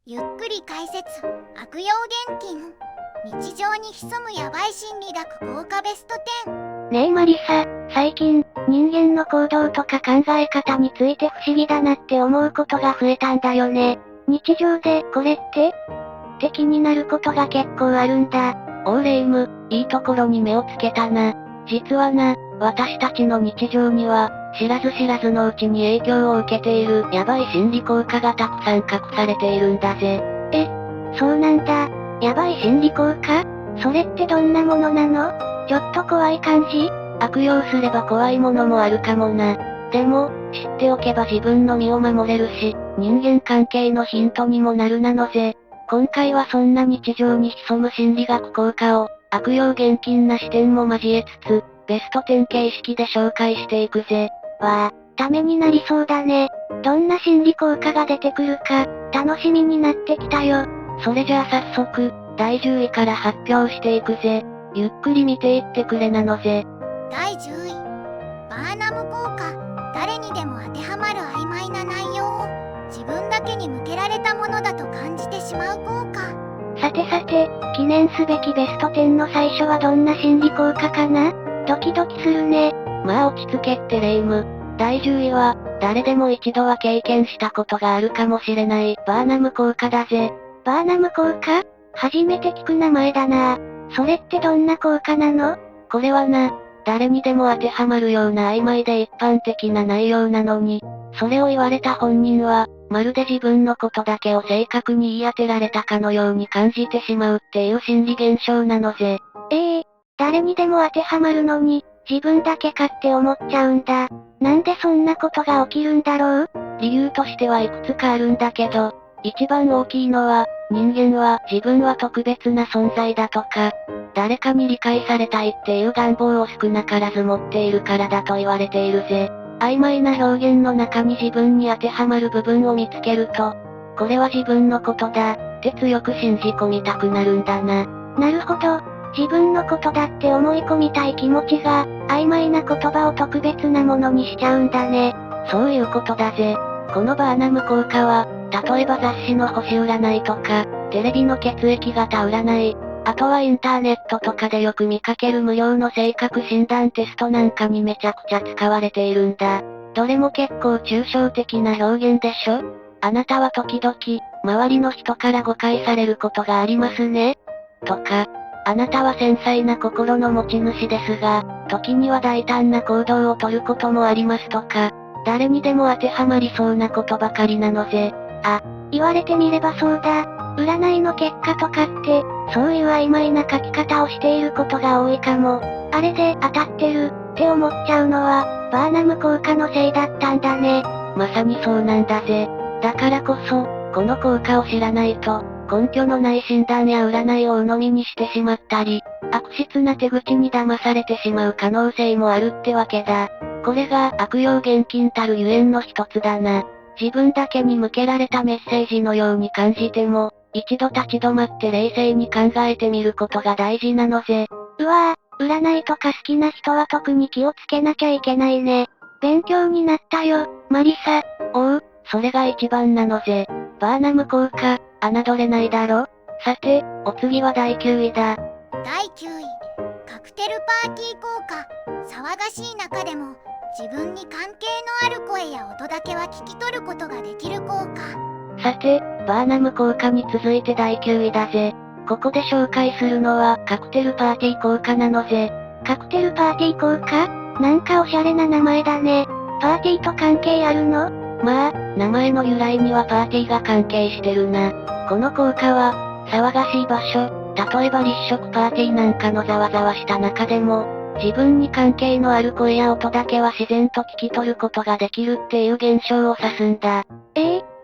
ゆっくり解説。悪用現金。日常に潜むヤバい心理学効果ベスト10。ねえマリサ、最近、人間の行動とか考え方について不思議だなって思うことが増えたんだよね。日常で、これって気になることが結構あるんだ。レイム、いいところに目をつけたな。実はな、私たちの日常には、知らず知らずのうちに影響を受けているヤバい心理効果がたくさん隠されているんだぜ。そうなんだ。ヤバい心理効果？それってどんなものなの？ちょっと怖い感じ？悪用すれば怖いものもあるかもな。でも、知っておけば自分の身を守れるし、人間関係のヒントにもなるなのぜ。今回はそんな日常に潜む心理学効果を、悪用現金な視点も交えつつ、ベスト10形式で紹介していくぜ。わあ、ためになりそうだね。どんな心理効果が出てくるか、楽しみになってきたよ。それじゃあ早速、第10位から発表していくぜ。ゆっくり見ていってくれなのぜ。第10位。バーナム効果。誰にでも当てはまる曖昧な内容を自分だけに向けられたものだと感じてしまう効果。さて、記念すべきベスト10の最初はどんな心理効果かな？ドキドキするね。まあ落ち着けってレイム。第10位は、誰でも一度は経験したことがあるかもしれない、バーナム効果だぜ。バーナム効果？初めて聞く名前だな。それってどんな効果なの？これはな、誰にでも当てはまるような曖昧で一般的な内容なのに、それを言われた本人は、まるで自分のことだけを正確に言い当てられたかのように感じてしまうっていう心理現象なのぜ。誰にでも当てはまるのに、自分だけかって思っちゃうんだ。なんでそんなことが起きるんだろう？理由としてはいくつかあるんだけど、一番大きいのは、人間は自分は特別な存在だとか、誰かに理解されたいっていう願望を少なからず持っているからだと言われているぜ。曖昧な表現の中に自分に当てはまる部分を見つけると、これは自分のことだ、って強く信じ込みたくなるんだな。なるほど。自分のことだって思い込みたい気持ちが、曖昧な言葉を特別なものにしちゃうんだね。そういうことだぜ。このバーナム効果は、例えば雑誌の星占いとか、テレビの血液型占い、あとはインターネットとかでよく見かける無料の性格診断テストなんかにめちゃくちゃ使われているんだ。どれも結構抽象的な表現でしょ？あなたは時々、周りの人から誤解されることがありますね？とか、あなたは繊細な心の持ち主ですが、時には大胆な行動をとることもありますとか、誰にでも当てはまりそうなことばかりなのぜ。言われてみればそうだ。占いの結果とかって、そういう曖昧な書き方をしていることが多いかも。あれで当たってるって思っちゃうのは、バーナム効果のせいだったんだね。まさにそうなんだぜ。だからこそ、この効果を知らないと、根拠のない診断や占いを鵜呑みにしてしまったり、悪質な手口に騙されてしまう可能性もあるってわけだ。これが悪用現金たるゆえんの一つだな。自分だけに向けられたメッセージのように感じても、一度立ち止まって冷静に考えてみることが大事なのぜ。うわぁ、占いとか好きな人は特に気をつけなきゃいけないね。勉強になったよ、マリサ。それが一番なのぜ。バーナム効果、侮れないだろ？さて、お次は第9位だ。第9位。カクテルパーティー効果。騒がしい中でも、自分に関係のある声や音だけは聞き取ることができる効果。さて、バーナム効果に続いて第9位だぜ。ここで紹介するのは、カクテルパーティー効果なのぜ。カクテルパーティー効果？なんかおしゃれな名前だね。パーティーと関係あるの？まあ、名前の由来にはパーティーが関係してるな。この効果は、騒がしい場所、例えば立食パーティーなんかのざわざわした中でも、自分に関係のある声や音だけは自然と聞き取ることができるっていう現象を指すんだ。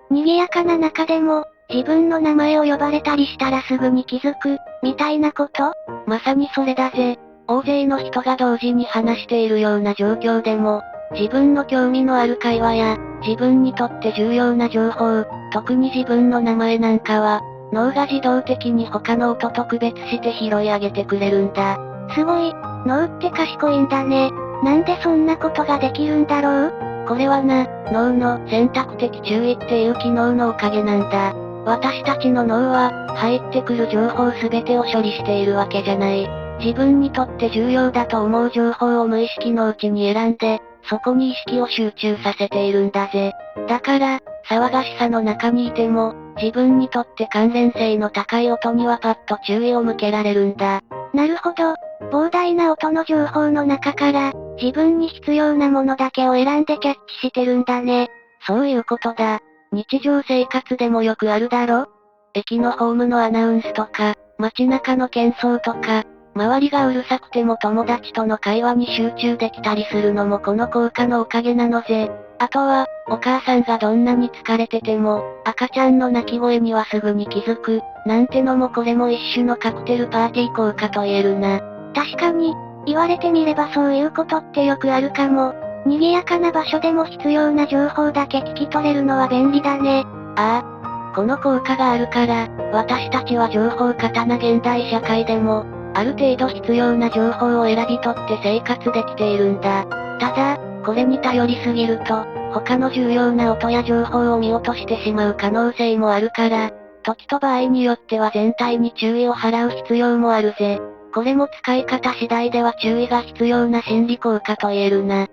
賑やかな中でも、自分の名前を呼ばれたりしたらすぐに気づく、みたいなこと？まさにそれだぜ。大勢の人が同時に話しているような状況でも、自分の興味のある会話や、自分にとって重要な情報、特に自分の名前なんかは、脳が自動的に他の音と区別して拾い上げてくれるんだ。すごい、脳って賢いんだね。なんでそんなことができるんだろう？これはな、脳の選択的注意っていう機能のおかげなんだ。私たちの脳は、入ってくる情報すべてを処理しているわけじゃない。自分にとって重要だと思う情報を無意識のうちに選んで、そこに意識を集中させているんだぜ。だから、騒がしさの中にいても、自分にとって関連性の高い音にはパッと注意を向けられるんだ。なるほど。膨大な音の情報の中から、自分に必要なものだけを選んでキャッチしてるんだね。そういうことだ。日常生活でもよくあるだろ？駅のホームのアナウンスとか、街中の喧騒とか、周りがうるさくても友達との会話に集中できたりするのもこの効果のおかげなのぜ。あとは、お母さんがどんなに疲れてても、赤ちゃんの泣き声にはすぐに気づく、なんてのもこれも一種のカクテルパーティー効果と言えるな。確かに、言われてみればそういうことってよくあるかも。賑やかな場所でも必要な情報だけ聞き取れるのは便利だね。ああ。この効果があるから、私たちは情報過多な現代社会でも、ある程度必要な情報を選び取って生活できているんだ。ただ、これに頼りすぎると、他の重要な音や情報を見落としてしまう可能性もあるから、時と場合によっては全体に注意を払う必要もあるぜ。これも使い方次第では注意が必要な心理効果と言えるな。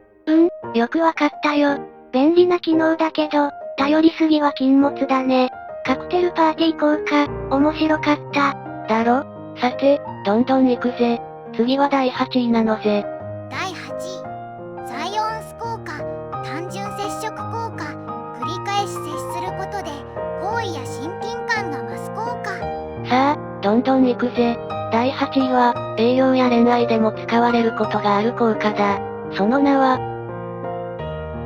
よくわかったよ。便利な機能だけど、頼りすぎは禁物だね。カクテルパーティー効果、面白かった。だろ？さて、どんどん行くぜ。次は第8位なのぜ。第8位、サイオンス効果、単純接触効果、繰り返し接することで好意や親近感が増す効果。さあ、どんどん行くぜ。第8位は、営業や恋愛でも使われることがある効果だ。その名は、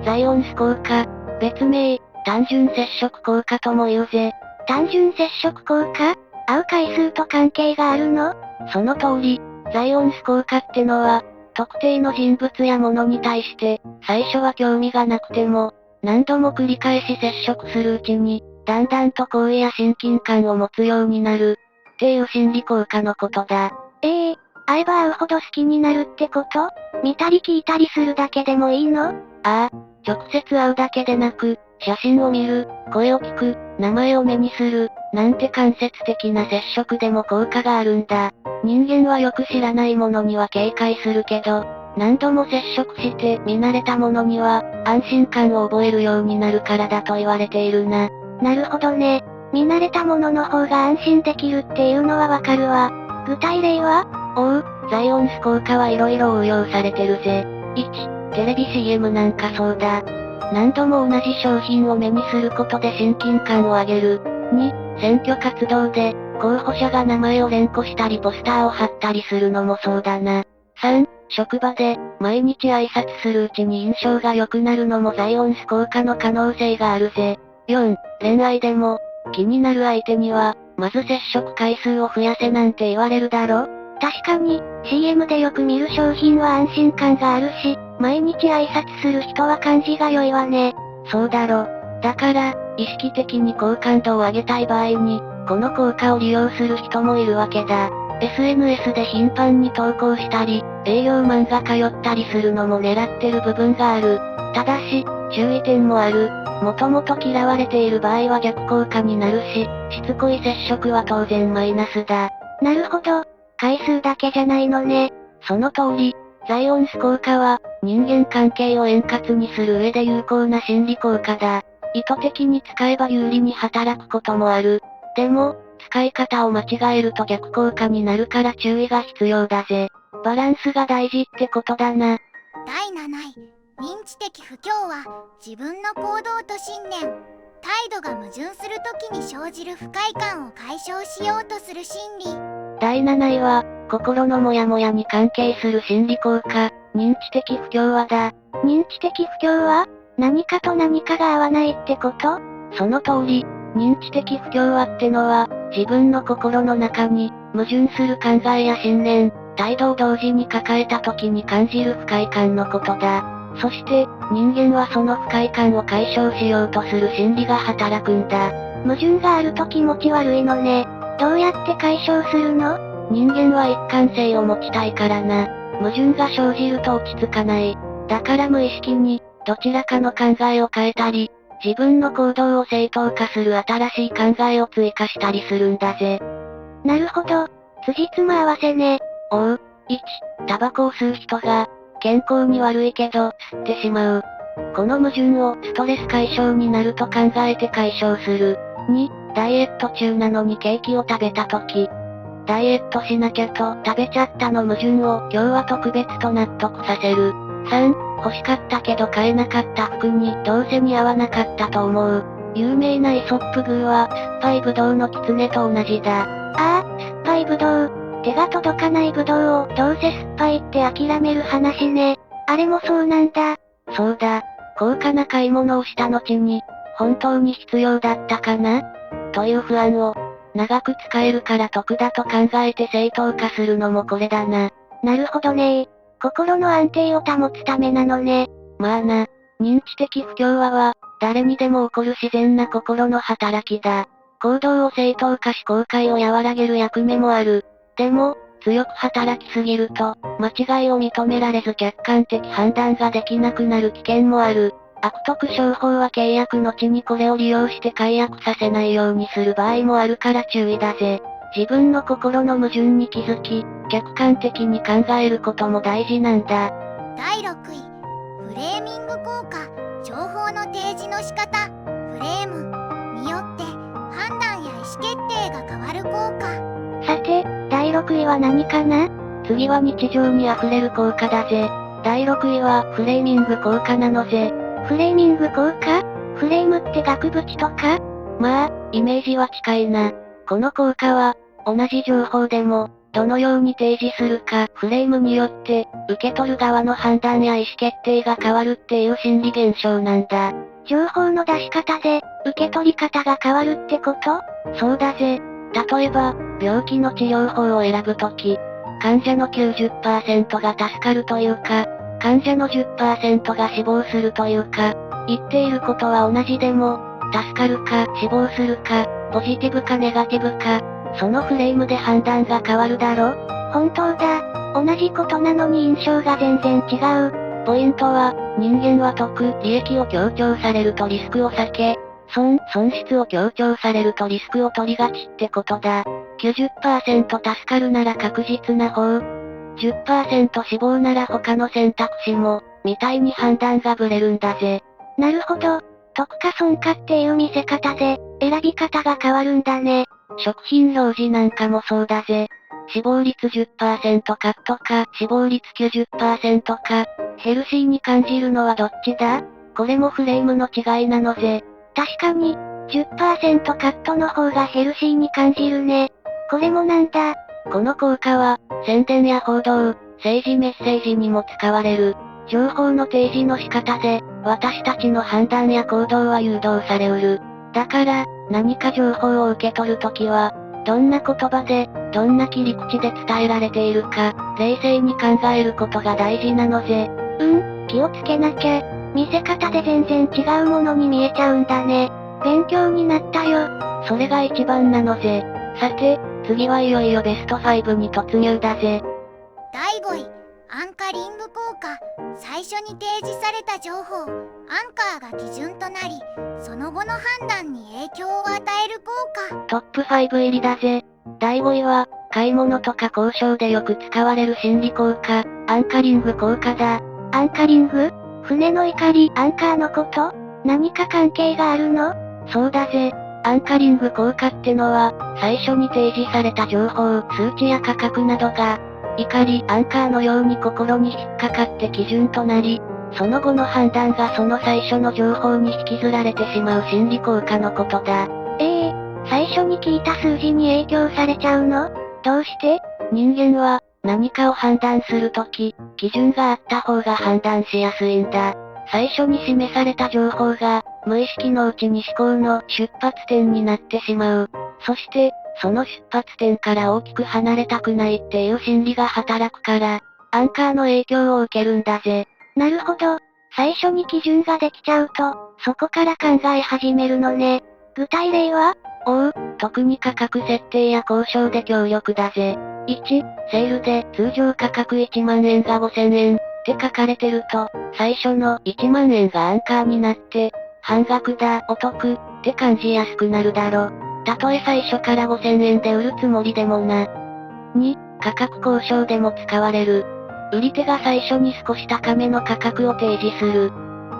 サイオンス効果、別名、単純接触効果とも言うぜ。単純接触効果？会う回数と関係があるの？その通り、サイオンス効果ってのは、特定の人物や物に対して、最初は興味がなくても、何度も繰り返し接触するうちに、だんだんと好意や親近感を持つようになる、っていう心理効果のことだ。会えば会うほど好きになるってこと？見たり聞いたりするだけでもいいの？ああ、直接会うだけでなく、写真を見る、声を聞く、名前を目にする、なんて間接的な接触でも効果があるんだ。人間はよく知らないものには警戒するけど、何度も接触して見慣れたものには、安心感を覚えるようになるからだと言われているな。なるほどね。見慣れたものの方が安心できるっていうのはわかるわ。具体例は？サイオンス効果はいろいろ応用されてるぜ。1、テレビ CM なんかそうだ。何度も同じ商品を目にすることで親近感を上げる。2、選挙活動で、候補者が名前を連呼したりポスターを貼ったりするのもそうだな。3、職場で、毎日挨拶するうちに印象が良くなるのもサイオンス効果の可能性があるぜ。4、恋愛でも、気になる相手には、まず接触回数を増やせなんて言われるだろ？確かに、CM でよく見る商品は安心感があるし、毎日挨拶する人は感じが良いわね。そうだろ。だから、意識的に好感度を上げたい場合に、この効果を利用する人もいるわけだ。SNS で頻繁に投稿したり、営業マンが通ったりするのも狙ってる部分がある。ただし、注意点もある。もともと嫌われている場合は逆効果になるし、しつこい接触は当然マイナスだ。なるほど。回数だけじゃないのね。その通り、サイオンス効果は、人間関係を円滑にする上で有効な心理効果だ。意図的に使えば有利に働くこともある。でも、使い方を間違えると逆効果になるから注意が必要だぜ。バランスが大事ってことだな。第7位、認知的不協和、自分の行動と信念、態度が矛盾するときに生じる不快感を解消しようとする心理。第7位は、心のモヤモヤに関係する心理効果、認知的不協和だ。認知的不協和？何かと何かが合わないってこと？その通り、認知的不協和ってのは、自分の心の中に、矛盾する考えや信念、態度を同時に抱えた時に感じる不快感のことだ。そして、人間はその不快感を解消しようとする心理が働くんだ。矛盾があると気持ち悪いのね。どうやって解消するの？人間は一貫性を持ちたいからな。矛盾が生じると落ち着かない。だから無意識に、どちらかの考えを変えたり、自分の行動を正当化する新しい考えを追加したりするんだぜ。なるほど。辻褄合わせね。おう。1、タバコを吸う人が、健康に悪いけど、吸ってしまう。この矛盾をストレス解消になると考えて解消する。2、ダイエット中なのにケーキを食べた時。ダイエットしなきゃと食べちゃったの矛盾を今日は特別と納得させる。3、欲しかったけど買えなかった服にどうせ似合わなかったと思う。有名なイソップ寓は酸っぱいブドウの狐と同じだ。ああ、酸っぱいブドウ。手が届かないブドウをどうせ酸っぱいって諦める話ね。あれもそうなんだ。そうだ。高価な買い物をした後に、本当に必要だったかなという不安を、長く使えるから得だと考えて正当化するのもこれだな。なるほどね。心の安定を保つためなのね。まあな。認知的不協和は、誰にでも起こる自然な心の働きだ。行動を正当化し後悔を和らげる役目もある。でも、強く働きすぎると、間違いを認められず客観的判断ができなくなる危険もある。悪徳商法は契約後にこれを利用して解約させないようにする場合もあるから注意だぜ。自分の心の矛盾に気づき、客観的に考えることも大事なんだ。第6位、フレーミング効果、情報の提示の仕方、フレームによって判断や意思決定が変わる効果。さて、第6位は何かな？次は日常に溢れる効果だぜ。第6位はフレーミング効果なのぜ。フレーミング効果？フレームって額縁とか？まあ、イメージは近いな。この効果は、同じ情報でも、どのように提示するか、フレームによって、受け取る側の判断や意思決定が変わるっていう心理現象なんだ。情報の出し方で、受け取り方が変わるってこと？そうだぜ。例えば、病気の治療法を選ぶとき、患者の 90% が助かるというか、患者の 10% が死亡するというか、言っていることは同じでも、助かるか死亡するか、ポジティブかネガティブか、そのフレームで判断が変わるだろ？本当だ。同じことなのに印象が全然違う。ポイントは、人間は得、利益を強調されるとリスクを避け、損失を強調されるとリスクを取りがちってことだ。90% 助かるなら確実な方。10% 死亡なら他の選択肢も、みたいに判断がブレるんだぜ。なるほど。得か損かっていう見せ方で、選び方が変わるんだね。食品表示なんかもそうだぜ。死亡率 10% カットか、死亡率 90% か、ヘルシーに感じるのはどっちだ？これもフレームの違いなのぜ。確かに、10% カットの方がヘルシーに感じるね。これもなんだ。この効果は、宣伝や報道、政治メッセージにも使われる。情報の提示の仕方で、私たちの判断や行動は誘導されうる。だから、何か情報を受け取るときは、どんな言葉で、どんな切り口で伝えられているか、冷静に考えることが大事なのぜ。気をつけなきゃ。見せ方で全然違うものに見えちゃうんだね。勉強になったよ。それが一番なのぜ。さて、次はいよいよベスト5に突入だぜ。第5位、アンカリング効果、最初に提示された情報、アンカーが基準となり、その後の判断に影響を与える効果。トップ5入りだぜ。第5位は、買い物とか交渉でよく使われる心理効果、アンカリング効果だ。アンカリング？船の怒り、アンカーのこと？何か関係があるの？そうだぜ。アンカリング効果ってのは、最初に提示された情報、数値や価格などが、怒り、アンカーのように心に引っかかって基準となり、その後の判断がその最初の情報に引きずられてしまう心理効果のことだ。最初に聞いた数字に影響されちゃうの？どうして？人間は、何かを判断するとき、基準があった方が判断しやすいんだ。最初に示された情報が、無意識のうちに思考の出発点になってしまう。そして、その出発点から大きく離れたくないっていう心理が働くから、アンカーの影響を受けるんだぜ。なるほど。最初に基準ができちゃうと、そこから考え始めるのね。具体例は？特に価格設定や交渉で強力だぜ。1、セールで通常価格1万円が5000円って書かれてると、最初の1万円がアンカーになって、半額だ、お得、って感じやすくなるだろ。たとえ最初から5000円で売るつもりでもな。2、価格交渉でも使われる。売り手が最初に少し高めの価格を提示する。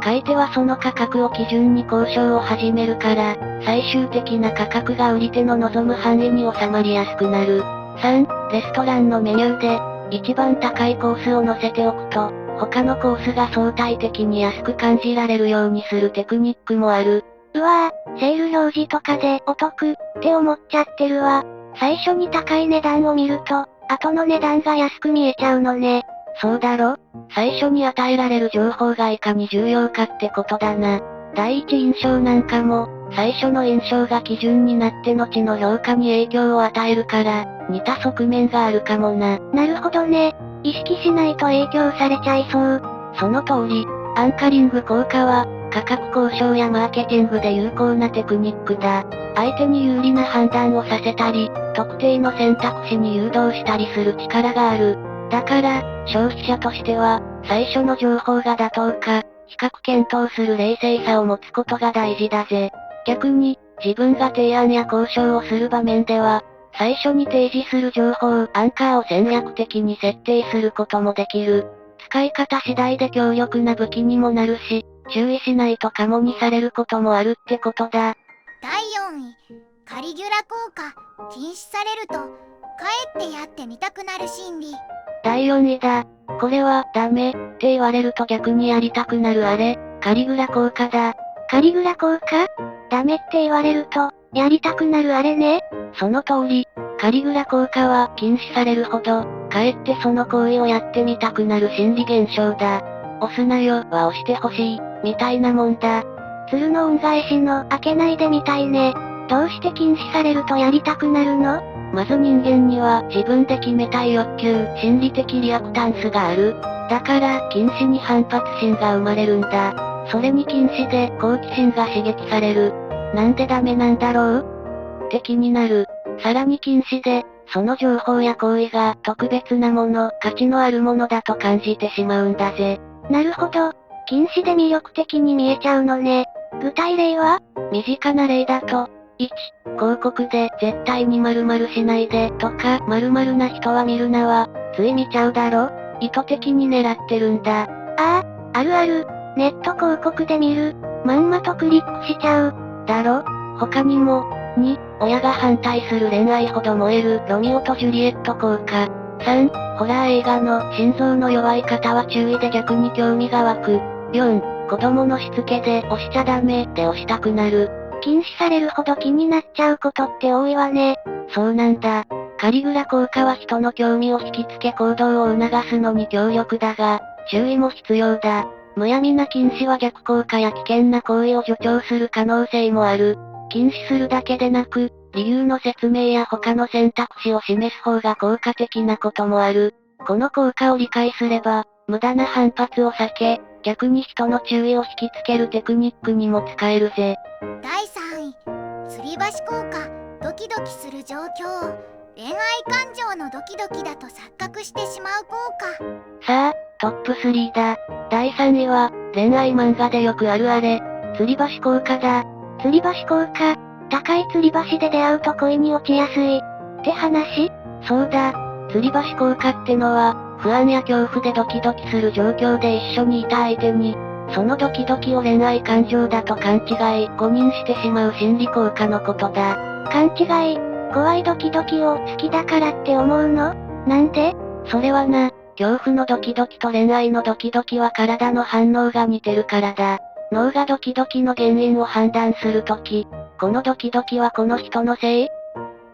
買い手はその価格を基準に交渉を始めるから、最終的な価格が売り手の望む範囲に収まりやすくなる。3、レストランのメニューで、一番高いコースを載せておくと、他のコースが相対的に安く感じられるようにするテクニックもある。うわぁ、セール表示とかでお得って思っちゃってるわ。最初に高い値段を見ると、後の値段が安く見えちゃうのね。そうだろ？最初に与えられる情報がいかに重要かってことだな。第一印象なんかも、最初の印象が基準になって後の評価に影響を与えるから、似た側面があるかもな。なるほどね。意識しないと影響されちゃいそう。その通り、アンカリング効果は、価格交渉やマーケティングで有効なテクニックだ。相手に有利な判断をさせたり、特定の選択肢に誘導したりする力がある。だから、消費者としては、最初の情報が妥当か、比較検討する冷静さを持つことが大事だぜ。逆に、自分が提案や交渉をする場面では、最初に提示する情報、アンカーを戦略的に設定することもできる。使い方次第で強力な武器にもなるし、注意しないとカモにされることもあるってことだ。第4位、カリギュラ効果、禁止されると、かえってやってみたくなる心理。第4位だ。これは、ダメ、って言われると逆にやりたくなるあれ、カリグラ効果だ。カリグラ効果？ダメって言われると、やりたくなるあれね。その通り、カリグラ効果は禁止されるほど、かえってその行為をやってみたくなる心理現象だ。押すなよは押してほしい、みたいなもんだ。鶴の恩返しの開けないでみたいね。どうして禁止されるとやりたくなるの？まず人間には自分で決めたい欲求、心理的リアクタンスがある。だから、禁止に反発心が生まれるんだ。それに禁止で好奇心が刺激される。なんでダメなんだろう？って気になる。さらに禁止で、その情報や行為が特別なもの、価値のあるものだと感じてしまうんだぜ。なるほど。禁止で魅力的に見えちゃうのね。具体例は？身近な例だと、1、広告で絶対に〇〇しないでとか〇〇な人は見るなは、つい見ちゃうだろ？意図的に狙ってるんだ。ああ、あるある。ネット広告で見る。まんまとクリックしちゃう。だろ？他にも、2、親が反対する恋愛ほど燃えるロミオとジュリエット効果。3、ホラー映画の心臓の弱い方は注意で逆に興味が湧く。4、子供のしつけで押しちゃダメで押したくなる。禁止されるほど気になっちゃうことって多いわね。そうなんだ。カリグラ効果は人の興味を引きつけ行動を促すのに強力だが、注意も必要だ。むやみな禁止は逆効果や危険な行為を助長する可能性もある。禁止するだけでなく、理由の説明や他の選択肢を示す方が効果的なこともある。この効果を理解すれば、無駄な反発を避け、逆に人の注意を引きつけるテクニックにも使えるぜ。第3位、吊り橋効果、ドキドキする状況。恋愛感情のドキドキだと錯覚してしまう効果。さあ、トップ3だ。第3位は、恋愛漫画でよくあるあれ、吊り橋効果だ。吊り橋効果、高い吊り橋で出会うと恋に落ちやすい。って話？そうだ。吊り橋効果ってのは、不安や恐怖でドキドキする状況で一緒にいた相手に、そのドキドキを恋愛感情だと勘違い、誤認してしまう心理効果のことだ。勘違い？怖いドキドキを好きだからって思うの？なんで？それはな、恐怖のドキドキと恋愛のドキドキは体の反応が似てるからだ。脳がドキドキの原因を判断するとき、このドキドキはこの人のせい？っ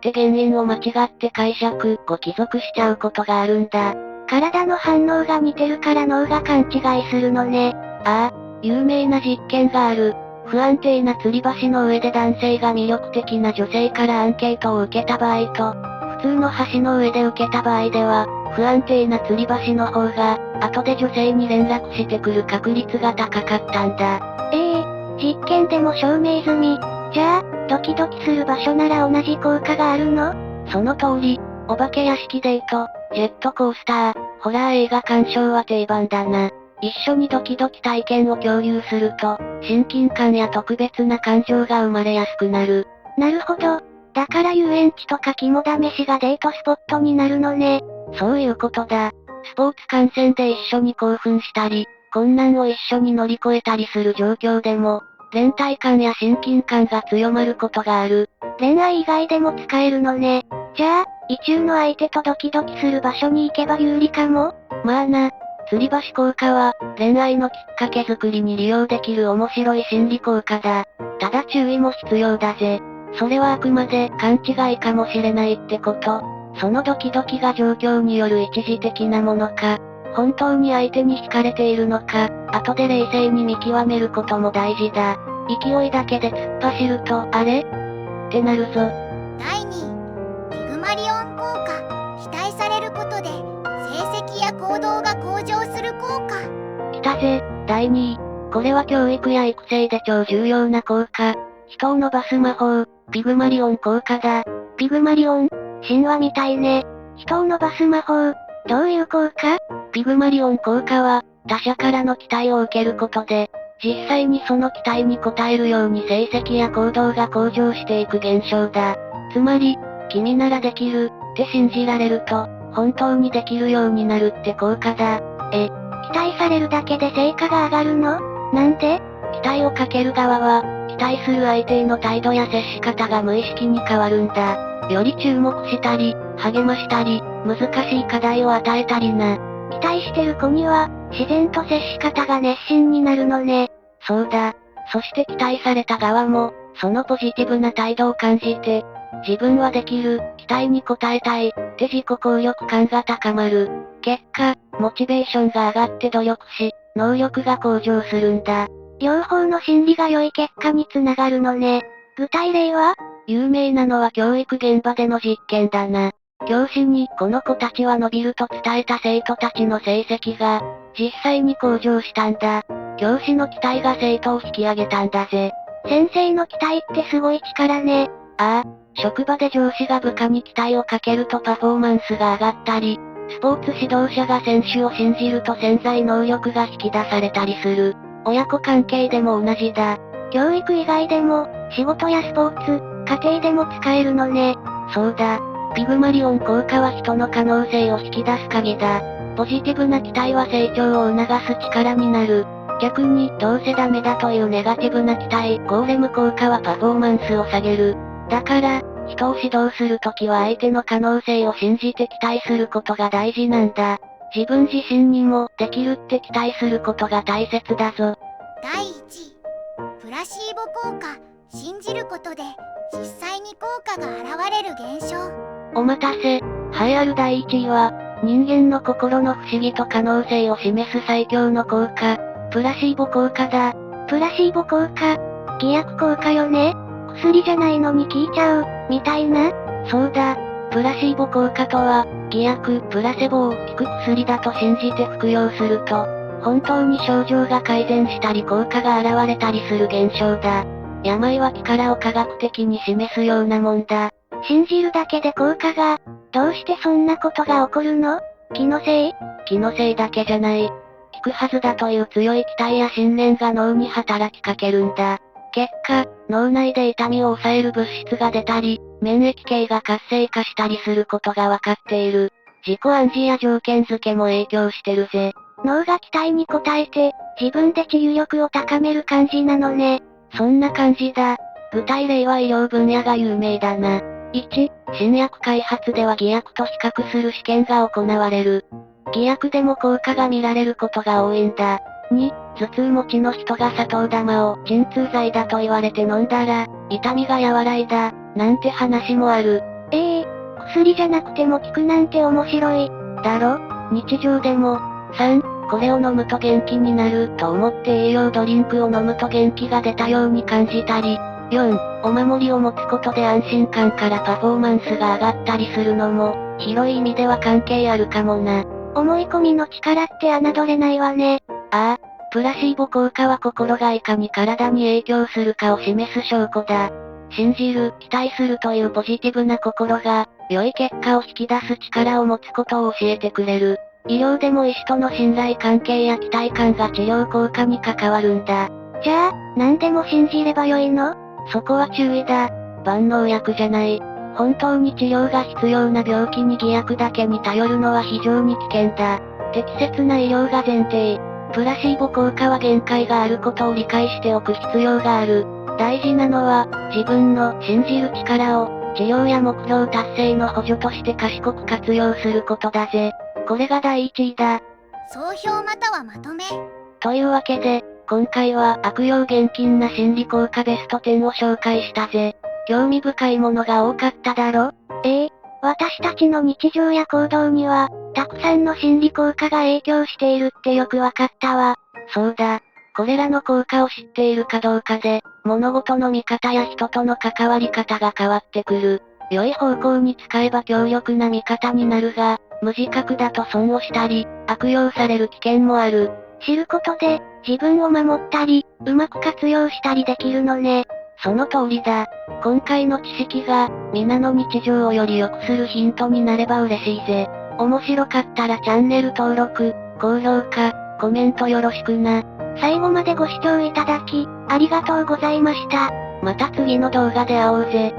て原因を間違って解釈、ご帰属しちゃうことがあるんだ。体の反応が似てるから脳が勘違いするのね。ああ、有名な実験がある。不安定な吊り橋の上で男性が魅力的な女性からアンケートを受けた場合と、普通の橋の上で受けた場合では、不安定な吊り橋の方が、後で女性に連絡してくる確率が高かったんだ。実験でも証明済み。じゃあ、ドキドキする場所なら同じ効果があるの？その通り、お化け屋敷デート、ジェットコースター、ホラー映画鑑賞は定番だな。一緒にドキドキ体験を共有すると、親近感や特別な感情が生まれやすくなる。なるほど。だから遊園地とか肝試しがデートスポットになるのね。そういうことだ。スポーツ観戦で一緒に興奮したり、困難を一緒に乗り越えたりする状況でも、連帯感や親近感が強まることがある。恋愛以外でも使えるのね。じゃあ、意中の相手とドキドキする場所に行けば有利かも？まあな。吊り橋効果は、恋愛のきっかけ作りに利用できる面白い心理効果だ。ただ注意も必要だぜ。それはあくまで勘違いかもしれないってこと。そのドキドキが状況による一時的なものか、本当に相手に惹かれているのか、後で冷静に見極めることも大事だ。勢いだけで突っ走ると、あれってなるぞ。第2、ピグマリオン効果。期待されることで成績や行動が向上する効果。来たぜ、第2位。これは教育や育成で超重要な効果。人を伸ばす魔法、ピグマリオン効果だ。ピグマリオン？神話みたいね。人を伸ばす魔法、どういう効果？ピグマリオン効果は、他者からの期待を受けることで、実際にその期待に応えるように成績や行動が向上していく現象だ。つまり、君ならできる、って信じられると、本当にできるようになるって効果だ。期待されるだけで成果が上がるの？なんで？期待をかける側は、期待する相手への態度や接し方が無意識に変わるんだ。より注目したり、励ましたり、難しい課題を与えたりな。期待してる子には、自然と接し方が熱心になるのね。そうだ。そして期待された側も、そのポジティブな態度を感じて、自分はできる、期待に応えたい、って自己効力感が高まる。結果、モチベーションが上がって努力し、能力が向上するんだ。両方の心理が良い結果につながるのね。具体例は？有名なのは教育現場での実験だな。教師にこの子たちは伸びると伝えた生徒たちの成績が、実際に向上したんだ。教師の期待が生徒を引き上げたんだぜ。先生の期待ってすごい力ね。ああ、職場で上司が部下に期待をかけるとパフォーマンスが上がったり、スポーツ指導者が選手を信じると潜在能力が引き出されたりする。親子関係でも同じだ。教育以外でも、仕事やスポーツ、家庭でも使えるのね。そうだ。ピグマリオン効果は人の可能性を引き出す鍵だ。ポジティブな期待は成長を促す力になる。逆に、どうせダメだというネガティブな期待、ゴーレム効果はパフォーマンスを下げる。だから、人を指導するときは相手の可能性を信じて期待することが大事なんだ。自分自身にも、できるって期待することが大切だぞ。第1、プラシーボ効果。信じることで、実際に効果が現れる現象。お待たせ。栄えある第1位は、人間の心の不思議と可能性を示す最強の効果、プラシーボ効果だ。プラシーボ効果？偽薬効果よね？薬じゃないのに効いちゃう、みたいな？そうだ。プラシーボ効果とは、偽薬、プラセボを効く薬だと信じて服用すると、本当に症状が改善したり効果が現れたりする現象だ。病は気からを科学的に示すようなもんだ。信じるだけで効果が、どうしてそんなことが起こるの？気のせい？気のせいだけじゃない。効くはずだという強い期待や信念が脳に働きかけるんだ。結果、脳内で痛みを抑える物質が出たり、免疫系が活性化したりすることがわかっている。自己暗示や条件付けも影響してるぜ。脳が期待に応えて、自分で治癒力を高める感じなのね。そんな感じだ。具体例は医療分野が有名だな。1、新薬開発では偽薬と比較する試験が行われる。偽薬でも効果が見られることが多いんだ。2、頭痛持ちの人が砂糖玉を鎮痛剤だと言われて飲んだら、痛みが和らいだ、なんて話もある。薬じゃなくても効くなんて面白い。だろ？日常でも。3、これを飲むと元気になると思って栄養ドリンクを飲むと元気が出たように感じたり。4、お守りを持つことで安心感からパフォーマンスが上がったりするのも、広い意味では関係あるかもな。思い込みの力って侮れないわね。ああ、プラシーボ効果は心がいかに体に影響するかを示す証拠だ。信じる、期待するというポジティブな心が、良い結果を引き出す力を持つことを教えてくれる。医療でも医師との信頼関係や期待感が治療効果に関わるんだ。じゃあ、何でも信じればよいの？そこは注意だ。万能薬じゃない。本当に治療が必要な病気に偽薬だけに頼るのは非常に危険だ。適切な医療が前提。プラシーボ効果は限界があることを理解しておく必要がある。大事なのは、自分の信じる力を、治療や目標達成の補助として賢く活用することだぜ。これが第一位だ。総評またはまとめ。というわけで、今回は悪用現金な心理効果ベスト10を紹介したぜ。興味深いものが多かっただろ？私たちの日常や行動には、たくさんの心理効果が影響しているってよくわかったわ。そうだ。これらの効果を知っているかどうかで、物事の見方や人との関わり方が変わってくる。良い方向に使えば強力な味方になるが、無自覚だと損をしたり、悪用される危険もある。知ることで、自分を守ったり、うまく活用したりできるのね。その通りだ。今回の知識が、皆の日常をより良くするヒントになれば嬉しいぜ。面白かったらチャンネル登録、高評価、コメントよろしくな。最後までご視聴いただき、ありがとうございました。また次の動画で会おうぜ。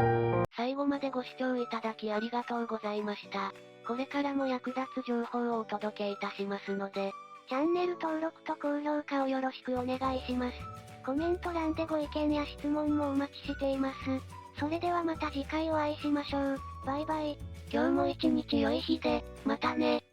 最後までご視聴いただきありがとうございました。これからも役立つ情報をお届けいたしますので、チャンネル登録と高評価をよろしくお願いします。コメント欄でご意見や質問もお待ちしています。それではまた次回お会いしましょう。バイバイ。今日も一日良い日で、またね。